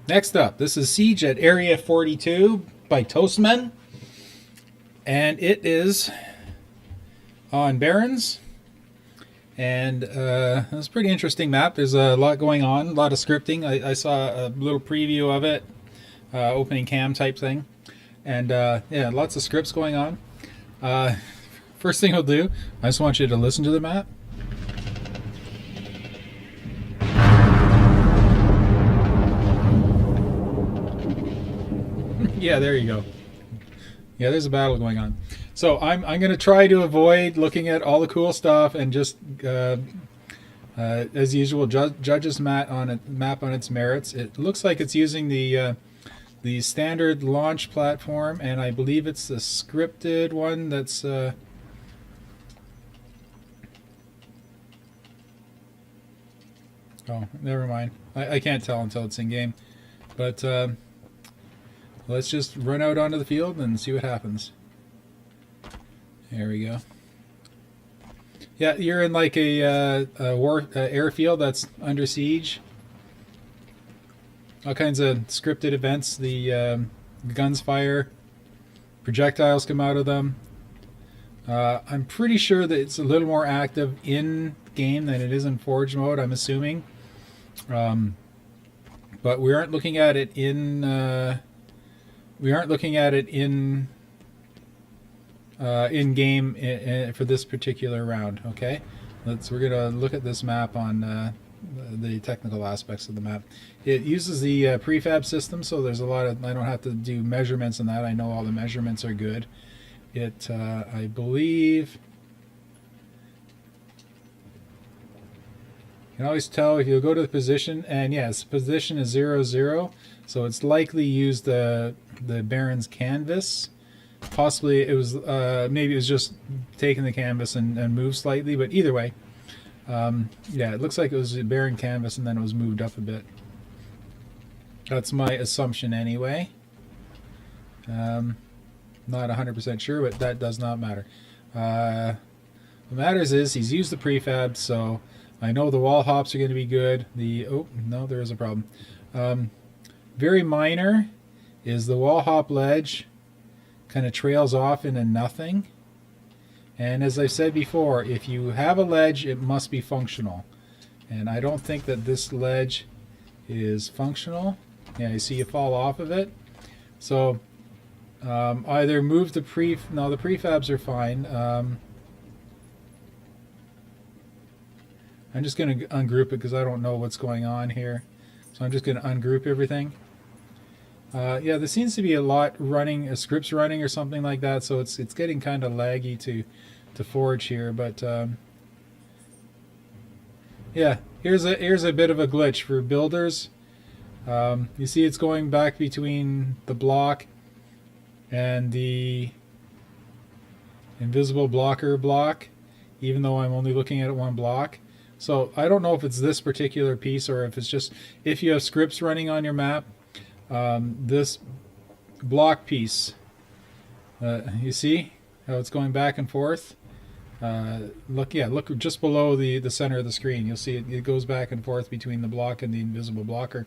Next up, this is Siege at Area 42 by Toastmen, and it is on Barrens. And it's a pretty interesting map. There's a lot going on, a lot of scripting. I saw a little preview of it, opening cam type thing, and yeah, lots of scripts going on. First thing I'll do, I just want you to listen to the map. Yeah, there you go. Yeah, there's a battle going on. So I'm going to try to avoid looking at all the cool stuff and just, as usual, judges map on its merits. It looks like it's using the standard launch platform, and I believe it's the scripted one that's. Oh, never mind. I can't tell until it's in game, but. Let's just run out onto the field and see what happens. There we go. Yeah, you're in like a airfield that's under siege. All kinds of scripted events. The guns fire, projectiles come out of them. I'm pretty sure that it's a little more active in game than it is in Forge mode, I'm assuming. But we aren't looking at it in. We aren't looking at it in game for this particular round. Okay, we're gonna look at this map on the technical aspects of the map. It uses the prefab system, so there's a lot of I don't have to do measurements on that. I know all the measurements are good. It I believe you can always tell if you go to the position, and yes, position is 0-0, so it's likely used the Baron's canvas. Possibly it was maybe it was just taking the canvas and moved slightly, but either way, yeah, it looks like it was a Baron canvas and then it was moved up a bit. That's my assumption anyway. Not 100% sure, but that does not matter. What matters is he's used the prefab, so I know the wall hops are going to be good. Oh no, there is a problem. Very minor is the wall hop ledge kind of trails off into nothing. And as I said before, if you have a ledge, it must be functional. And I don't think that this ledge is functional. Yeah, you see you fall off of it. So either move the no, the prefabs are fine. I'm just going to ungroup it because I don't know what's going on here. So I'm just going to ungroup everything. Yeah, there seems to be a lot running, scripts running or something like that, so it's getting kind of laggy to forge here. But yeah, here's a bit of a glitch for builders. You see, it's going back between the block and the invisible blocker block, even though I'm only looking at one block. So I don't know if it's this particular piece or if it's just if you have scripts running on your map. This block piece, you see how it's going back and forth. Look just below the center of the screen. You'll see it goes back and forth between the block and the invisible blocker.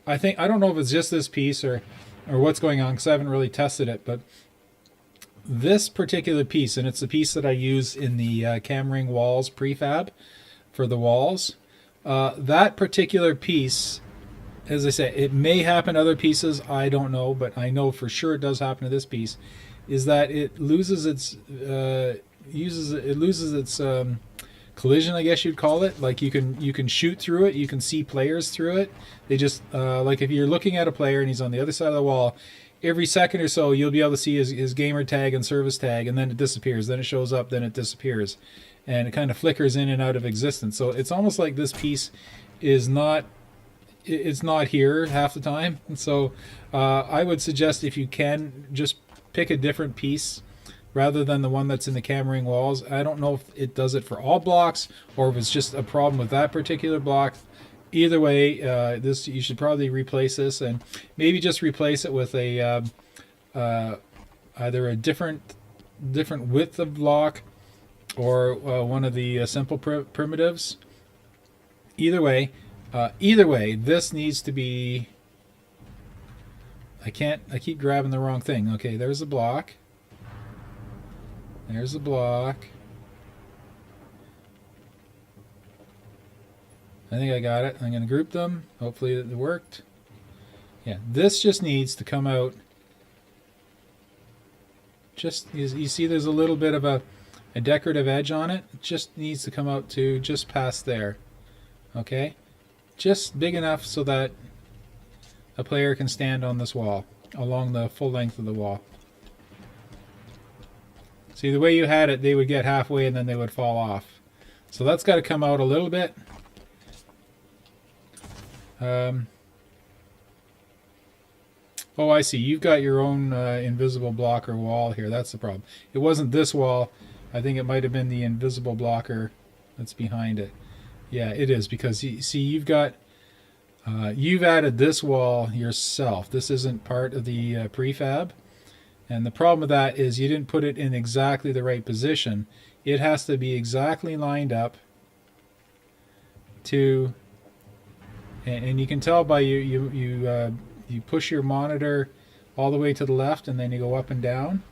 I don't know if it's just this piece or what's going on because I haven't really tested it, but this particular piece, and it's the piece that I use in the cam ring walls prefab for the walls. That particular piece, as I say, it may happen to other pieces, I don't know, but I know for sure it does happen to this piece, is that it loses its collision, I guess you'd call it. Like you can shoot through it, you can see players through it. They just like if you're looking at a player and he's on the other side of the wall, every second or so you'll be able to see his gamer tag and service tag, and then it disappears, then it shows up, then it disappears, and it kind of flickers in and out of existence. So it's almost like this piece is not here half the time. And so I would suggest, if you can, just pick a different piece rather than the one that's in the cam ring walls. I don't know if it does it for all blocks or if it's just a problem with that particular block. Either way, you should probably replace this, and maybe just replace it with a either a different width of block or one of the simple primitives. Either way, this needs to be I keep grabbing the wrong thing. Okay, there's the block. There's the block. I think I got it. I'm going to group them. Hopefully it worked. Yeah, this just needs to come out. Just, you see there's a little bit of a decorative edge on it. It just needs to come out to just past there. Okay? Just big enough so that a player can stand on this wall along the full length of the wall. See, the way you had it, they would get halfway and then they would fall off. So that's got to come out a little bit. Oh, I see. You've got your own invisible blocker wall here. That's the problem. It wasn't this wall. I think it might have been the invisible blocker that's behind it. Yeah, it is, because you see, you've added this wall yourself. This isn't part of the prefab. And the problem with that is you didn't put it in exactly the right position. It has to be exactly lined up to, and you can tell by you push your monitor all the way to the left and then you go up and down,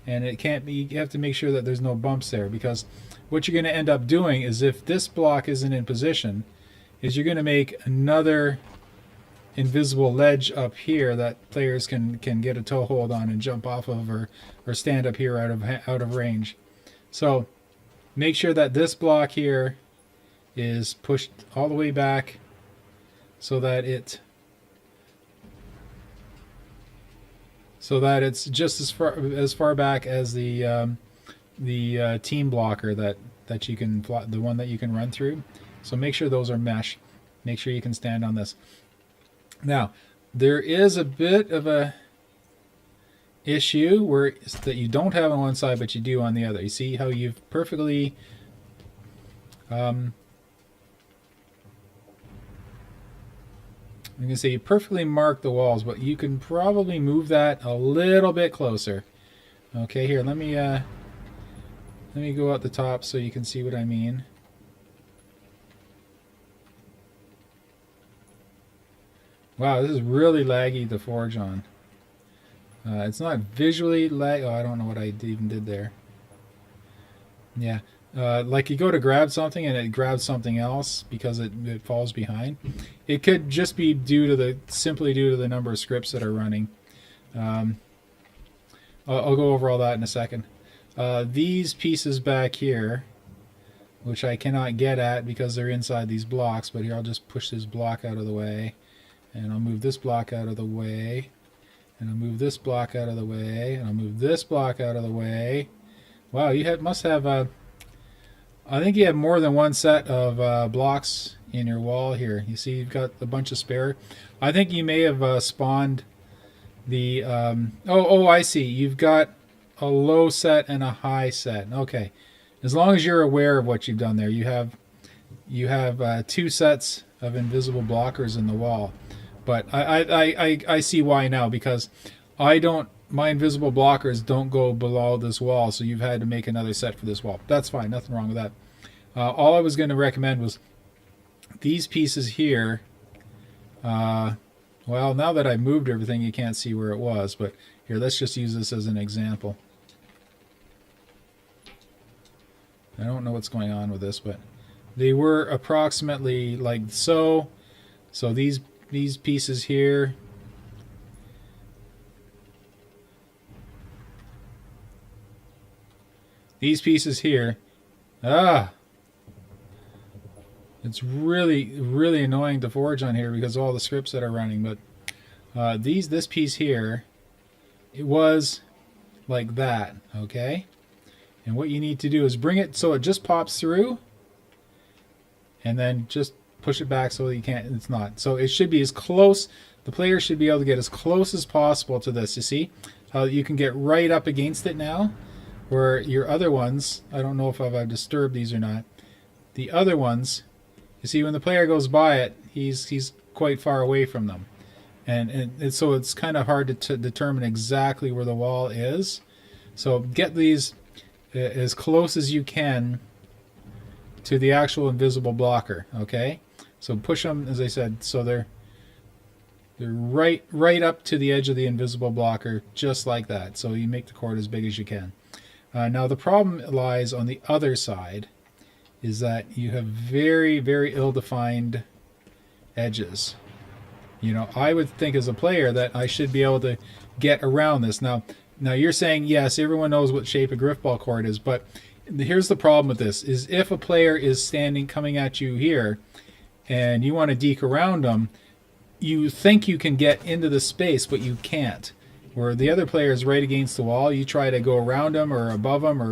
and it can't be, you have to make sure that there's no bumps there, because what you're going to end up doing is, if this block isn't in position, is you're going to make another invisible ledge up here that players can get a toe hold on and jump off of, or stand up here out of range. So make sure that this block here is pushed all the way back so that it's just as far back as the team blocker that you can, the one that you can run through. So make sure those are mesh. Make sure you can stand on this. Now, there is a bit of a issue that you don't have on one side but you do on the other. You see how you've perfectly I'm going to say you perfectly marked the walls, but you can probably move that a little bit closer. Okay, here, let me go at the top so you can see what I mean. Wow, this is really laggy to forge on. It's not visually lag. Oh, I don't know what I even did there. Yeah, like you go to grab something and it grabs something else because it falls behind. It could just be simply due to the number of scripts that are running. I'll go over all that in a second. These pieces back here, which I cannot get at because they're inside these blocks, but here I'll just push this block out of the way, and I'll move this block out of the way, and I'll move this block out of the way, and I'll move this block out of the way. Wow, you must have I think you have more than one set of blocks in your wall here. You see you've got a bunch of spare. I think you may have spawned the oh, I see. You've got a low set and a high set. Okay. As long as you're aware of what you've done there, you have two sets of invisible blockers in the wall. But I see why now, because my invisible blockers don't go below this wall, so you've had to make another set for this wall. That's fine, nothing wrong with that. All I was going to recommend was these pieces here. Well, now that I've moved everything, you can't see where it was, but here, let's just use this as an example. I don't know what's going on with this, but they were approximately like so. So these pieces here, it's really annoying to forge on here because of all the scripts that are running. But this piece here, it was like that, okay? And what you need to do is bring it so it just pops through, and then just push it back so it's not. So it should be as close, the player should be able to get as close as possible to this. You see how you can get right up against it now, where your other ones, I don't know if I've disturbed these or not, the other ones, you see when the player goes by it, he's quite far away from them. And so it's kind of hard to determine exactly where the wall is. So get these as close as you can to the actual invisible blocker, okay? So push them, as I said, so they're They're right up to the edge of the invisible blocker, just like that. So you make the court as big as you can. Now the problem lies on the other side, is that you have very, very ill-defined edges. You know, I would think as a player that I should be able to get around this. Now you're saying, yes, everyone knows what shape a Grifball court is, but here's the problem with this, is if a player is standing, coming at you here, and you want to deke around them, you think you can get into the space, but you can't. Where the other player is right against the wall, you try to go around them or above them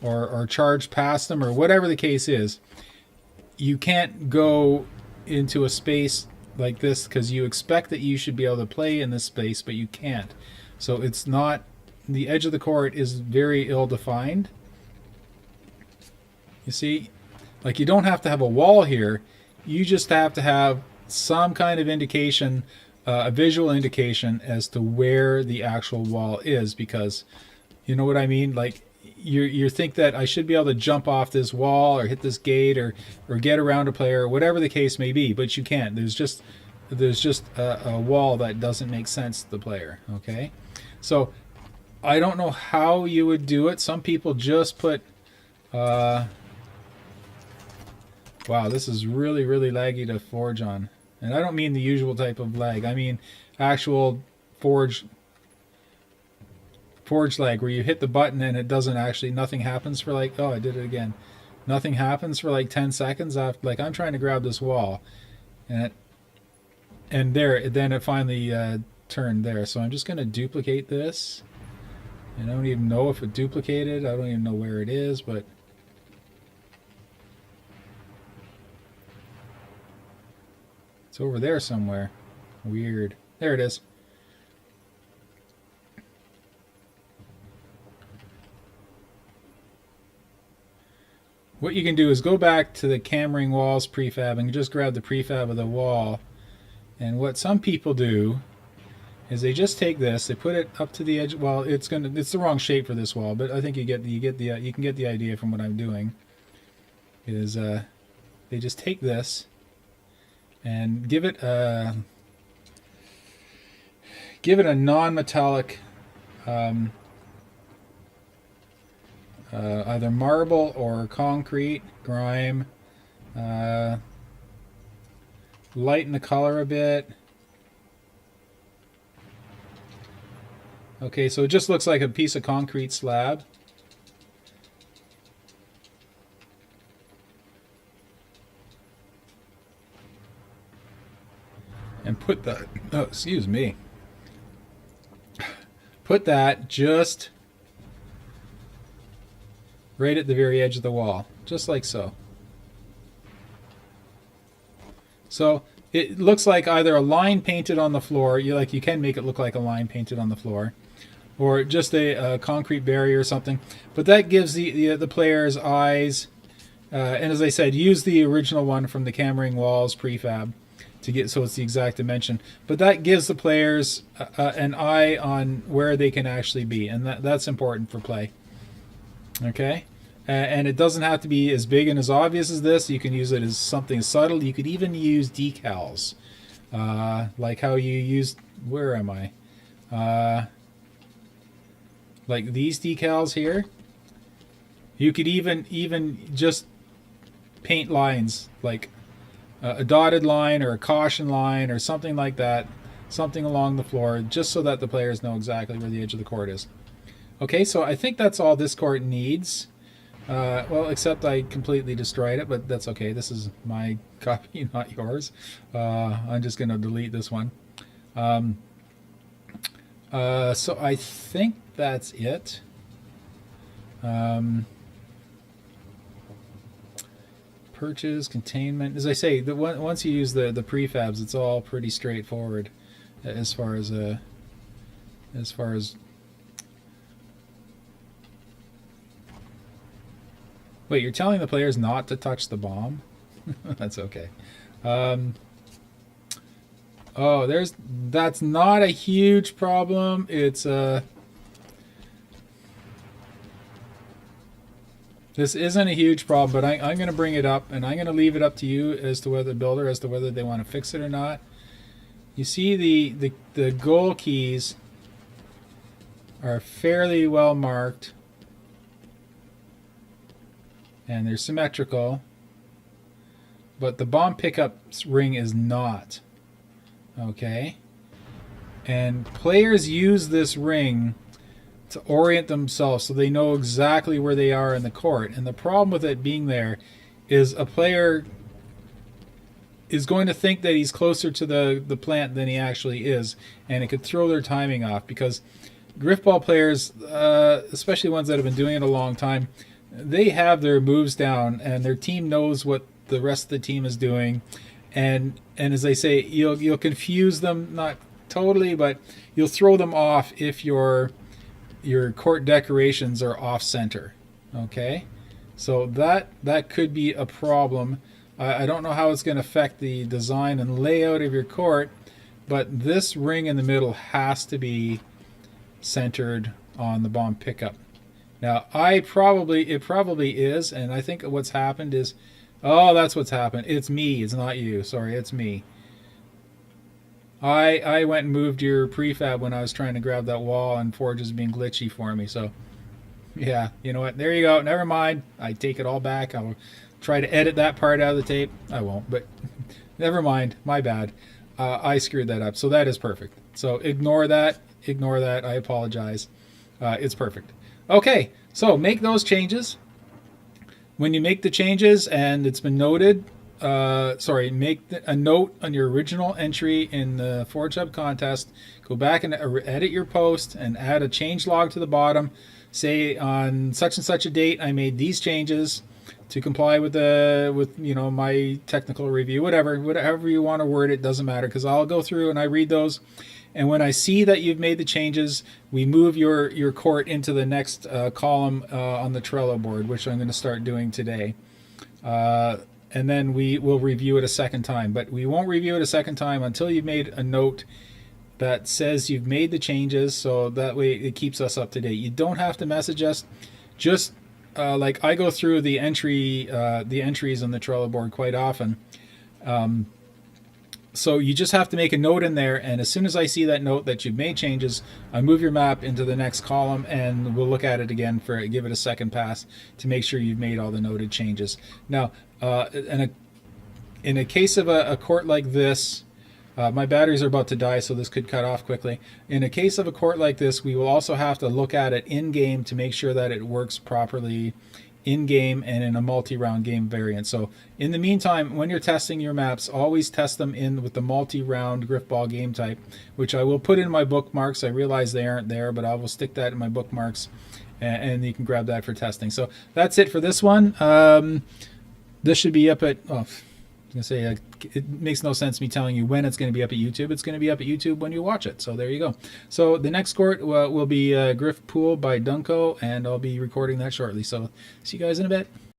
or charge past them or whatever the case is. You can't go into a space like this because you expect that you should be able to play in this space, but you can't. So it's not, the edge of the court is very ill-defined. You see, like you don't have to have a wall here, you just have to have some kind of indication, a visual indication as to where the actual wall is, because you know what I mean? Like you think that I should be able to jump off this wall or hit this gate or get around a player, or whatever the case may be, but you can't. There's just a wall that doesn't make sense to the player. Okay, so I don't know how you would do it. Some people just put wow, this is really, really laggy to forge on. And I don't mean the usual type of lag. I mean actual forge lag, where you hit the button and it doesn't actually, nothing happens for like, oh, I did it again. Nothing happens for like 10 seconds after, like I'm trying to grab this wall. And there, then it finally turned there. So I'm just going to duplicate this. And I don't even know if it duplicated. I don't even know where it is, but it's over there somewhere. Weird. There it is. What you can do is go back to the Hammering Walls prefab and just grab the prefab of the wall. And what some people do is they just take this, they put it up to the edge. Well, it's the wrong shape for this wall, but I think you can get the idea from what I'm doing. Is they just take this and give it a non-metallic either marble or concrete grime. Lighten the color a bit. Okay, so it just looks like a piece of concrete slab. And put that, oh, excuse me. Put that just right at the very edge of the wall, just like so. So it looks like either a line painted on the floor, you can make it look like a line painted on the floor, or just a concrete barrier or something. But that gives the player's eyes, and as I said, use the original one from the Hammering Walls prefab to get so it's the exact dimension. But that gives the players an eye on where they can actually be, and that's important for play. Okay, and it doesn't have to be as big and as obvious as this. You can use it as something subtle. You could even use decals, like how you used. Where am I? Like these decals here. You could even just paint lines like a dotted line or a caution line or something like that, something along the floor, just so that the players know exactly where the edge of the court is. Okay, so I think that's all this court needs. Well, except I completely destroyed it, but that's okay. This is my copy, not yours. I'm just going to delete this one. So I think that's it. Perches, containment. As I say, once you use the prefabs, it's all pretty straightforward as far as Wait, you're telling the players not to touch the bomb? That's okay. Oh, that's not a huge problem. It's this isn't a huge problem, but I'm going to bring it up, and I'm going to leave it up to you as to whether they want to fix it or not. You see the goal keys are fairly well marked, and they're symmetrical, but the bomb pickup ring is not. Okay? And players use this ring to orient themselves so they know exactly where they are in the court. And the problem with it being there is a player is going to think that he's closer to the plant than he actually is, and it could throw their timing off, because Grifball players, especially ones that have been doing it a long time, they have their moves down, and their team knows what the rest of the team is doing. And as they say, you'll confuse them, not totally, but you'll throw them off if your court decorations are off center. Okay, so that could be a problem. I don't know how it's going to affect the design and layout of your court, but this ring in the middle has to be centered on the bomb pickup. Now, it probably is, and I think what's happened is, oh, that's what's happened. It's me. It's not you. Sorry, it's me. I went and moved your prefab when I was trying to grab that wall, and Forge is being glitchy for me. So, yeah, you know what? There you go. Never mind. I take it all back. I'll try to edit that part out of the tape. I won't, but never mind. My bad. I screwed that up. So that is perfect. So ignore that. Ignore that. I apologize. It's perfect. Okay, so make those changes. When you make the changes and it's been noted, make a note on your original entry in the Forge Hub contest. Go back and edit your post and add a change log to the bottom. Say on such and such a date I made these changes to comply with my technical review, whatever you want to word it, doesn't matter, because I'll go through and I read those. And when I see that you've made the changes, we move your court into the next column on the Trello board, which I'm going to start doing today. And then we will review it a second time. But we won't review it a second time until you've made a note that says you've made the changes, so that way it keeps us up to date. You don't have to message us. Just like I go through the entries on the Trello board quite often. So you just have to make a note in there, and as soon as I see that note that you've made changes, I move your map into the next column, and we'll look at it again give it a second pass to make sure you've made all the noted changes. Now, in a case of a court like this, my batteries are about to die, so this could cut off quickly. In a case of a court like this, we will also have to look at it in-game to make sure that it works properly in-game and in a multi-round game variant. So in the meantime, when you're testing your maps, always test them in with the multi-round Grifball game type, which I will put in my bookmarks. I realize they aren't there, but I will stick that in my bookmarks, and you can grab that for testing. So that's it for this one. This should be up at... Oh, I was going to say, it makes no sense me telling you when it's going to be up at YouTube. It's going to be up at YouTube when you watch it. So there you go. So the next court will be Grifball by Dunko, and I'll be recording that shortly. So see you guys in a bit.